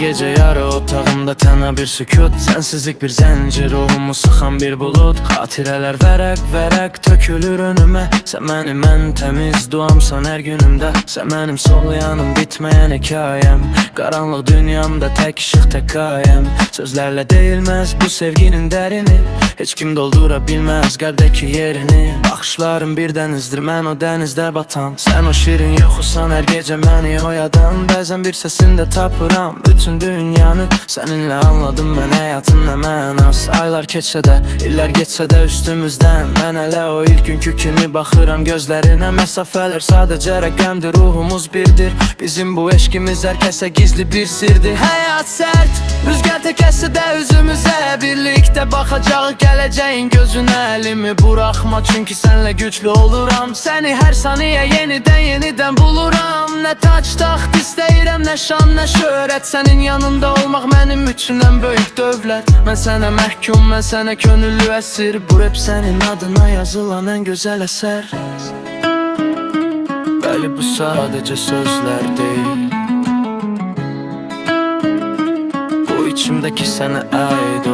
gece yarı otağımda tənha bir sükut, sensizlik bir zincir, ruhumu sıxan bir bulut. Xatirələr vərəq tökülür önümə. Sən mənim ən təmiz duamsan hər günümdə. Sən mənim sol yanım, bitməyən hekayəm. Qaranlıq dünyamda tək işıq, tək qayəm. Sözlərlə deyilməz bu sevginin dərini, heç kim doldura bilməz qəlbdəki yerini. Baxışlarım bir dənizdir, mən o dənizdə batan. Sən o şirin yoxusan, hər gecə məni oyadan. Bəzən bir səsində tapıram bütün dünyanı. Səninlə anladım mən həyatın nə mənası. Aylar keçsə də, illər geçsə də üstümüzdən, mən hələ o ilk günkü kimi baxıram gözlərinə. Məsafələr sadəcə rəqəmdir, ruhumuz birdir. Bizim bu eşkimiz hər kəsə gizli bir sirdir. Həyat sərt, rüzgar təkəsə də üzümüzə, birlikdə baxacaq gələcəyin gözünə. Əlimi buraxma, çünki sənlə güclü oluram. Səni hər saniyə yenidən buluram. Nə taç taxt istəyirəm, nə şan, nə şöhrət. Sənin yanında olmaq mənim üçün ən böyük dövlət. Mən sənə məhkum, mən sənə könüllü əsir. Bu rap sənin adına yazılan ən gözəl əsər. Bəli, bu sadəcə sözlər deyil, bu içimdəki sənə aid